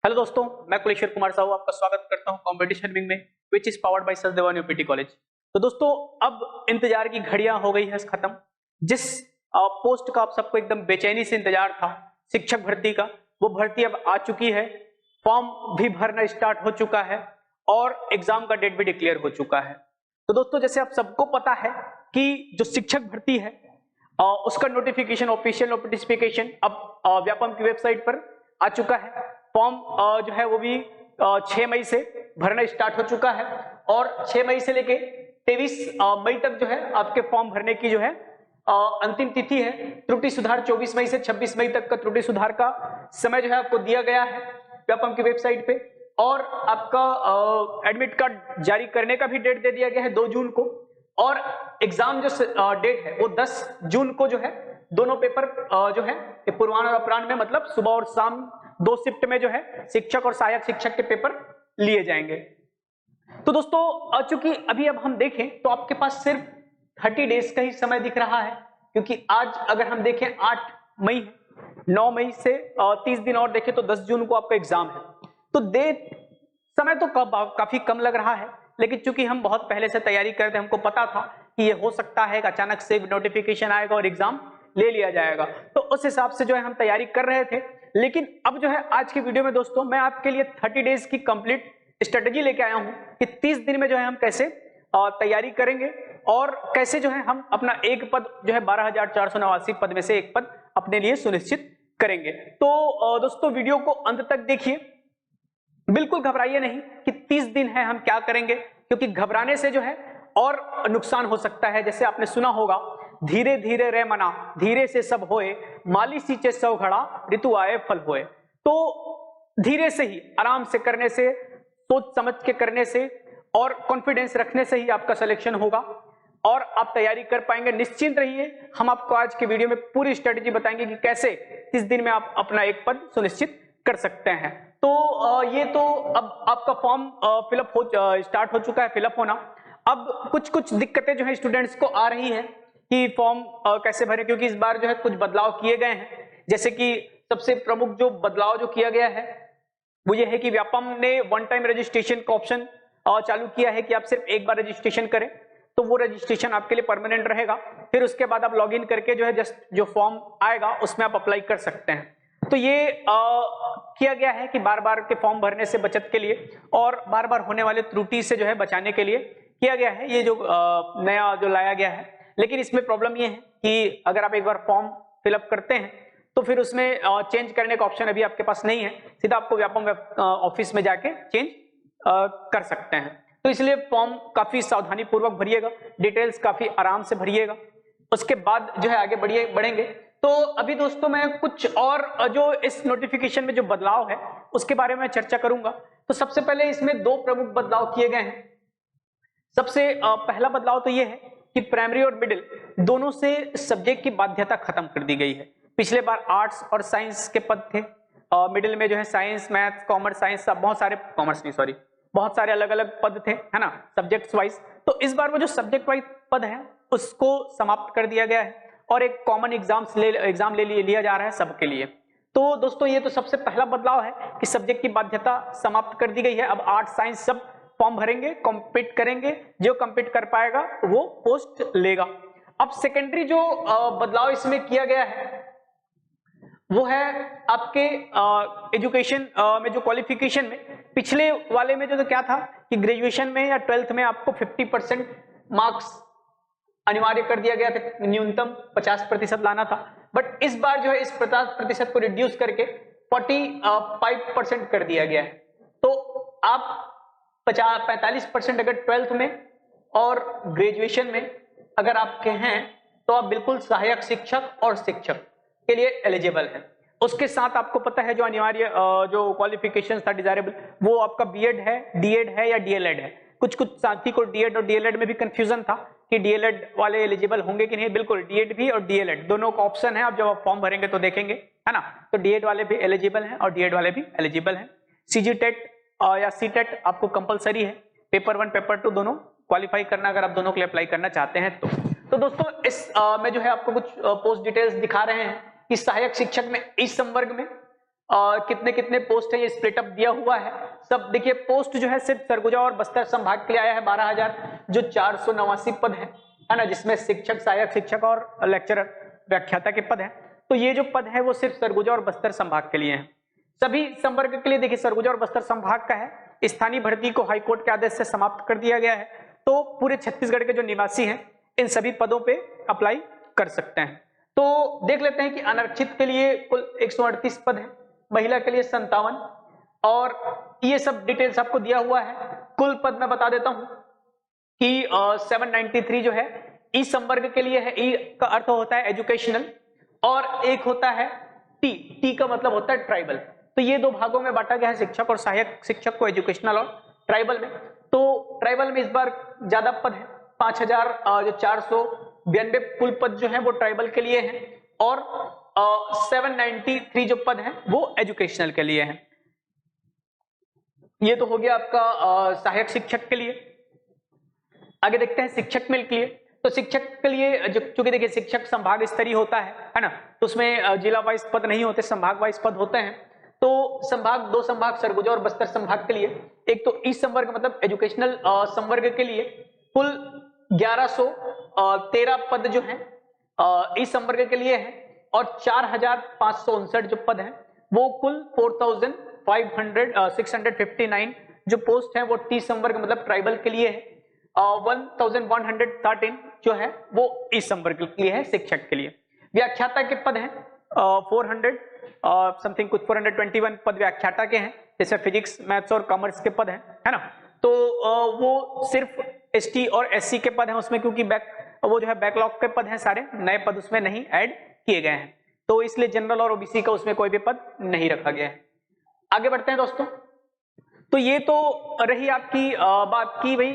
Hello दोस्तों, मैं कुलेश्वर कुमार साहू आपका स्वागत करता हूं कंपटीशन विंग में which is powered by Sachdeva UPT college. तो दोस्तों, अब इंतजार की घड़ियां हो गई है खत्म। जिस पोस्ट का आप सबको एकदम बेचैनी से इंतजार था, शिक्षक भर्ती का, वो भर्ती अब आ चुकी है। फॉर्म भी भरना स्टार्ट हो चुका है और एग्जाम का डेट भी डिक्लेयर हो चुका है। तो दोस्तों, जैसे आप सबको पता है कि जो शिक्षक भर्ती है उसका नोटिफिकेशन, ऑफिशियल नोटिफिकेशन अब व्यापम की वेबसाइट पर आ चुका है। फॉर्म जो है वो भी 6 मई से भरना स्टार्ट हो चुका है और 6 मई से लेके 23 मई तक जो है आपके फॉर्म भरने की जो है अंतिम तिथि है। त्रुटि सुधार 24 मई से 26 मई तक का त्रुटि सुधार का समय जो है आपको दिया गया है व्यापम की वेबसाइट पे। और आपका एडमिट कार्ड जारी करने का भी डेट दे दिया गया है 2 जून को। और एग्जाम जो डेट है वो 10 जून को जो है दोनों पेपर जो है पूर्वाह्न और अपराह्न में, मतलब सुबह और शाम 2 शिफ्ट में जो है शिक्षक और सहायक शिक्षक के पेपर लिए जाएंगे। तो दोस्तों, चूंकि अभी अब हम देखें तो आपके पास सिर्फ 30 डेज का ही समय दिख रहा है, क्योंकि आज अगर हम देखें 8 मई है, 9 मई से 30 दिन और देखें तो 10 जून को आपका एग्जाम है। तो समय तो काफी कम लग रहा है, लेकिन चूंकि हम बहुत पहले से तैयारी करते, हमको पता था कि ये हो सकता है कि अचानक से नोटिफिकेशन आएगा और एग्जाम ले लिया जाएगा, तो उस हिसाब से जो है हम तैयारी कर रहे थे। लेकिन अब जो है आज की वीडियो में दोस्तों मैं आपके लिए 30 डेज की कंप्लीट स्ट्रेटेजी लेके आया हूं कि 30 दिन में जो है हम कैसे तैयारी करेंगे और कैसे जो है हम अपना एक पद जो है 12,489 पद में से एक पद अपने लिए सुनिश्चित करेंगे। तो दोस्तों, वीडियो को अंत तक देखिए, बिल्कुल घबराइए नहीं कि 30 दिन है हम क्या करेंगे, क्योंकि घबराने से जो है और नुकसान हो सकता है। जैसे आपने सुना होगा, धीरे धीरे रे मना धीरे से सब होए, माली सींचे सौ घड़ा ऋतु आए फल होए। तो धीरे से ही, आराम से करने से, सोच समझ के करने से और कॉन्फिडेंस रखने से ही आपका सिलेक्शन होगा और आप तैयारी कर पाएंगे। निश्चिंत रहिए, हम आपको आज के वीडियो में पूरी स्ट्रेटेजी बताएंगे कि कैसे 30 दिन में आप अपना एक पद सुनिश्चित कर सकते हैं। तो ये तो अब आपका फॉर्म फिलअप हो स्टार्ट हो चुका है, फिलअप होना। अब कुछ दिक्कतें जो है स्टूडेंट्स को आ रही है कि फॉर्म कैसे भरें, क्योंकि इस बार जो है कुछ बदलाव किए गए हैं। जैसे कि सबसे प्रमुख जो बदलाव जो किया गया है वो ये है कि व्यापम ने वन टाइम रजिस्ट्रेशन का ऑप्शन चालू किया है कि आप सिर्फ एक बार रजिस्ट्रेशन करें तो वो रजिस्ट्रेशन आपके लिए परमानेंट रहेगा। फिर उसके बाद आप लॉगिन करके जो है जस्ट जो फॉर्म आएगा उसमें आप अप्लाई कर सकते हैं। तो ये किया गया है कि बार बार के फॉर्म भरने से बचत के लिए और बार बार होने वाले त्रुटि से जो है बचाने के लिए किया गया है ये जो नया जो लाया गया है। लेकिन इसमें प्रॉब्लम ये है कि अगर आप एक बार फॉर्म फिलअप करते हैं तो फिर उसमें चेंज करने का ऑप्शन अभी आपके पास नहीं है, सीधा आपको व्यापम ऑफिस में जाके चेंज कर सकते हैं। तो इसलिए फॉर्म काफी सावधानी पूर्वक भरिएगा, डिटेल्स काफी आराम से भरिएगा, उसके बाद जो है आगे बढ़ेंगे। तो अभी दोस्तों मैं कुछ और जो इस नोटिफिकेशन में जो बदलाव है उसके बारे में चर्चा करूंगा। तो सबसे पहले इसमें 2 प्रमुख बदलाव किए गए हैं। सबसे पहला बदलाव तो ये है कि प्राइमरी और मिडिल दोनों से सब्जेक्ट की बाध्यता खत्म कर दी गई है। पिछले बार आर्ट्स और साइंस के पद थे, मिडिल में जो है साइंस, मैथ्स, कॉमर्स, साइंस, बहुत सारे अलग अलग पद थे, है ना, सब्जेक्ट्स वाइज। तो इस बार वो जो सब्जेक्ट वाइज पद है उसको समाप्त कर दिया गया है और एक कॉमन एग्जाम ले लिया जा रहा है सबके लिए। तो दोस्तों, ये तो सबसे पहला बदलाव है कि सब्जेक्ट की बाध्यता समाप्त कर दी गई है। अब आर्ट्स साइंस सब फॉर्म भरेंगे, कॉम्पीट करेंगे, जो कॉम्पीट कर पाएगा वो पोस्ट लेगा। अब सेकेंडरी जो बदलाव इसमें किया गया है वो है आपके एजुकेशन में जो क्वालिफिकेशन में, पिछले वाले में जो क्या था कि ग्रेजुएशन में या 12th में आपको 50% मार्क्स अनिवार्य कर दिया गया था, न्यूनतम 50% लाना था। बट इस बार जो है इस 50% को रिड्यूस करके 45% कर दिया गया है। तो आप 45% अगर 12th में और ग्रेजुएशन में अगर आपके हैं तो आप बिल्कुल सहायक शिक्षक और शिक्षक के लिए एलिजिबल है। उसके साथ आपको पता है जो अनिवार्य जो क्वालिफिकेशन था डिजायरेबल, वो आपका बीएड है, डीएड है या डीएलएड है। कुछ साथी को डीएड और डीएलएड में भी कंफ्यूजन था कि डीएलएड वाले एलिजिबल होंगे कि नहीं। बिल्कुल डीएड भी और डीएलएड दोनों का ऑप्शन है, आप जब आप फॉर्म भरेंगे तो देखेंगे, है ना। तो डीएड वाले भी एलिजिबल हैं और डीएड वाले भी एलिजिबल हैं। सीजीटेट या सीटेट आपको कंपलसरी है, पेपर 1 पेपर 2 दोनों क्वालिफाई करना अगर आप दोनों के लिए अप्लाई करना चाहते हैं तो दोस्तों इस में जो है आपको कुछ पोस्ट डिटेल्स दिखा रहे हैं कि सहायक शिक्षक में इस संवर्ग में कितने कितने पोस्ट है ये स्प्लिट अप दिया हुआ है सब। देखिए पोस्ट जो है सिर्फ सरगुजा और बस्तर संभाग के लिए आया है 12,000, जो 489 पद है ना, जिसमें शिक्षक, सहायक शिक्षक और लेक्चरर, व्याख्याता के पद है। तो ये जो पद है वो सिर्फ सरगुजा और बस्तर संभाग के लिए है। सभी संवर्ग के लिए देखिए सरगुजा और बस्तर संभाग का है। स्थानीय भर्ती को हाईकोर्ट के आदेश से समाप्त कर दिया गया है, तो पूरे छत्तीसगढ़ के जो निवासी हैं इन सभी पदों पे अप्लाई कर सकते हैं। तो देख लेते हैं कि अनारक्षित के लिए कुल 138 पद है, महिला के लिए 57, और ये सब डिटेल्स आपको दिया हुआ है। कुल पद मैं बता देता हूं कि 793 जो है ई संवर्ग के लिए है। ई का अर्थ होता है एजुकेशनल, और एक होता है टी, टी का मतलब होता है ट्राइबल। तो ये दो भागों में बांटा गया है शिक्षक और सहायक शिक्षक को, एजुकेशनल और ट्राइबल में। तो ट्राइबल में इस बार ज्यादा पद है, 5,492 कुल पद जो है वो ट्राइबल के लिए है, और 793 जो पद है वो एजुकेशनल के लिए है। ये तो हो गया आपका सहायक शिक्षक के लिए। आगे देखते हैं शिक्षक मिल के लिए। तो शिक्षक के लिए चूंकि देखिए शिक्षक संभाग स्तरीय होता है ना, तो उसमें जिला वाइज पद नहीं होते, संभाग वाइज पद होते हैं। तो संभाग, दो संभाग सरगुजा और बस्तर संभाग के लिए, एक तो इस संवर्ग मतलब एजुकेशनल संवर्ग के लिए कुल 1113 पद जो है इस संवर्ग के लिए है, और 4,559 जो पद है वो कुल 4,659 जो पोस्ट है वो टी संवर्ग मतलब ट्राइबल के लिए है। 1,113 जो है वो इस संवर्ग के लिए है, शिक्षक के लिए। व्याख्याता के पद हैं 400 समथिंग, कुछ 421 पद व्याख्याता के हैं, जैसे फिजिक्स, मैथ्स और कॉमर्स के पद हैं, है ना। तो वो सिर्फ एसटी और एससी के पद हैं उसमें, क्योंकि वो जो है बैकलॉग के पद हैं, सारे नए पद उसमें नहीं ऐड किए गए हैं, तो इसलिए जनरल और ओबीसी का उसमें कोई भी पद नहीं रखा गया है। आगे बढ़ते हैं दोस्तों। तो ये तो रही आपकी बात की भाई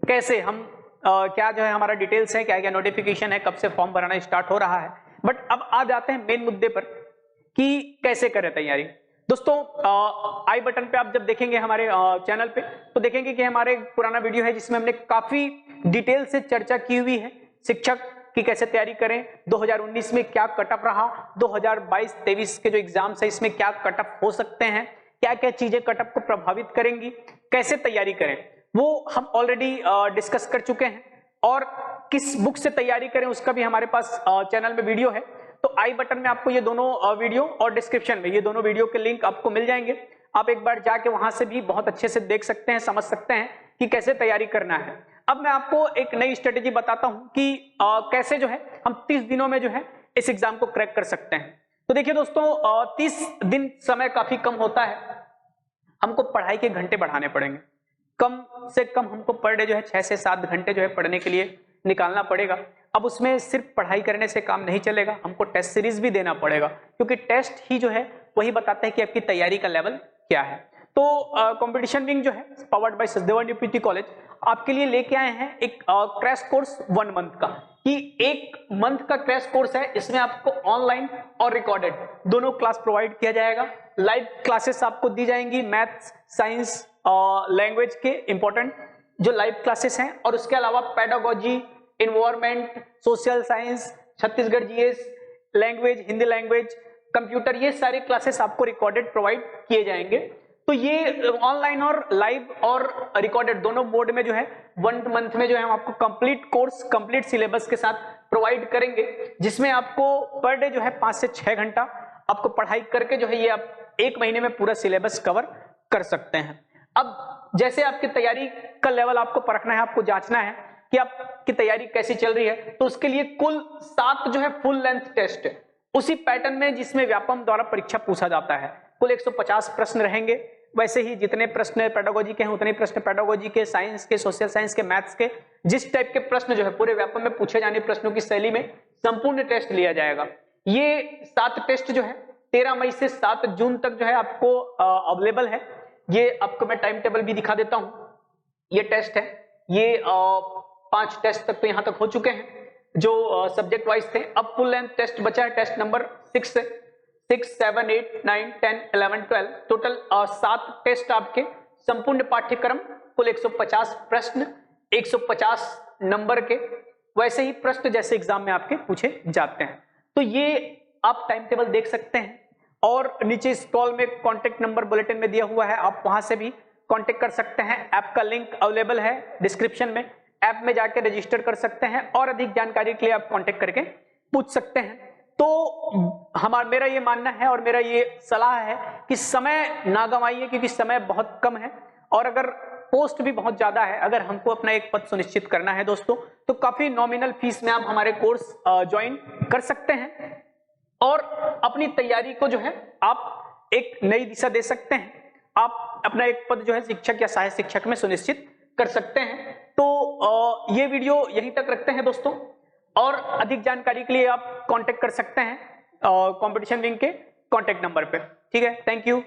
कैसे हम क्या जो है हमारा डिटेल्स है, क्या क्या नोटिफिकेशन है, कब से फॉर्म भरना स्टार्ट हो रहा है। बट अब आ जाते हैं मेन मुद्दे पर कि कैसे करें तैयारी। दोस्तों आई बटन पे आप जब देखेंगे हमारे चैनल पे, तो देखेंगे कि हमारे पुराना वीडियो है जिसमें हमने काफी डिटेल से चर्चा की हुई है शिक्षक की कैसे तैयारी करें, 2019 में क्या कटअप रहा, 2022-23 के जो एग्जाम्स है इसमें क्या कटअप हो सकते हैं, क्या क्या चीजें कटअप को प्रभावित करेंगी, कैसे तैयारी करें, वो हम ऑलरेडी डिस्कस कर चुके हैं। और किस बुक से तैयारी करें उसका भी हमारे पास चैनल में वीडियो है। तो आई बटन में आपको ये दोनों वीडियो और डिस्क्रिप्शन में ये दोनों वीडियो के लिंक आपको मिल जाएंगे। आप एक बार जाके वहां से भी बहुत अच्छे से देख सकते हैं, समझ सकते हैं कि कैसे तैयारी करना है। अब मैं आपको एक नई स्ट्रेटेजी बताता हूं कि कैसे जो है हम 30 दिनों में जो है इस एग्जाम को क्रैक कर सकते हैं। तो देखिए दोस्तों 30 दिन समय काफी कम होता है, हमको पढ़ाई के घंटे बढ़ाने पड़ेंगे। कम से कम हमको पर डे जो है 6 से 7 घंटे जो है पढ़ने के लिए निकालना पड़ेगा। अब उसमें सिर्फ पढ़ाई करने से काम नहीं चलेगा, हमको टेस्ट सीरीज भी देना पड़ेगा, क्योंकि टेस्ट ही जो है वही बताता है कि आपकी तैयारी का लेवल क्या है। तो कंपटीशन विंग जो है powered by Sachdeva UPT college आपके लिए लेके आए हैं एक क्रैश कोर्स 1 मंथ का, कि 1 मंथ का क्रैश कोर्स है। इसमें आपको ऑनलाइन और रिकॉर्डेड दोनों क्लास प्रोवाइड किया जाएगा। लाइव क्लासेस आपको दी जाएंगी, मैथ्स, साइंस, लैंग्वेज के इंपॉर्टेंट जो लाइव क्लासेस हैं, और उसके अलावा pedagogy, environment, social science, Chhattisgarh GS, language, Hindi language, computer, ये सारे क्लासेस आपको रिकॉर्डेड प्रोवाइड किए जाएंगे। तो ये ऑनलाइन और लाइव और रिकॉर्डेड दोनों मोड में जो है 1 मंथ में जो है हम आपको कंप्लीट कोर्स, कंप्लीट सिलेबस के साथ प्रोवाइड करेंगे, जिसमें आपको पर डे जो है 5 से 6 घंटा आपको पढ़ाई करके जो है ये आप 1 महीने में पूरा सिलेबस कवर कर सकते हैं। अब जैसे आपकी तैयारी का लेवल आपको परखना है, आपको जांचना है कि आपकी तैयारी कैसी चल रही है, तो उसके लिए कुल 7 जो है फुल लेंथ टेस्ट उसी पैटर्न में जिसमें व्यापम द्वारा परीक्षा पूछा जाता है। कुल 150 प्रश्न रहेंगे। वैसे ही जितने प्रश्न पेडागोजी के हैं उतने प्रश्न पेडागोजी के, साइंस के, सोशल साइंस के, मैथ्स के, जिस टाइप के प्रश्न जो है पूरे व्यापम में पूछे जाने प्रश्नों की शैली में संपूर्ण टेस्ट लिया जाएगा। ये 7 टेस्ट जो है 13 मई से 7 जून तक जो है आपको अवेलेबल है। ये आपको मैं टाइम टेबल भी दिखा देता हूं। ये टेस्ट है, ये 5 टेस्ट तक तो यहां तक हो चुके हैं जो सब्जेक्ट वाइज थे। अब फुल लेंथ टेस्ट बचा है, टेस्ट नंबर 6 से 6, 7, 8, 9, 10, 11, 12 टोटल 7 टेस्ट आपके संपूर्ण पाठ्यक्रम, कुल 150 प्रश्न, 150 नंबर के, वैसे ही प्रश्न जैसे एग्जाम में आपके पूछे जाते हैं। तो ये आप टाइम टेबल देख सकते हैं। और नीचे स्क्रॉल में कॉन्टेक्ट नंबर बुलेटिन में दिया हुआ है, आप वहां से भी कॉन्टेक्ट कर सकते हैं। ऐप का लिंक अवेलेबल है डिस्क्रिप्शन में, ऐप में जाके रजिस्टर कर सकते हैं और अधिक जानकारी के लिए आप कॉन्टेक्ट करके पूछ सकते हैं। तो मेरा ये मानना है और मेरा ये सलाह है कि समय ना गंवाइए, क्योंकि समय बहुत कम है और अगर पोस्ट भी बहुत ज्यादा है। अगर हमको अपना एक पद सुनिश्चित करना है दोस्तों, तो काफी नॉमिनल फीस में आप हमारे कोर्स ज्वाइन कर सकते हैं और अपनी तैयारी को जो है आप एक नई दिशा दे सकते हैं। आप अपना एक पद जो है शिक्षक या सहायक शिक्षक में सुनिश्चित कर सकते हैं। तो ये वीडियो यहीं तक रखते हैं दोस्तों, और अधिक जानकारी के लिए आप कांटेक्ट कर सकते हैं कंपटीशन विंग के कांटेक्ट नंबर पे। ठीक है, थैंक यू।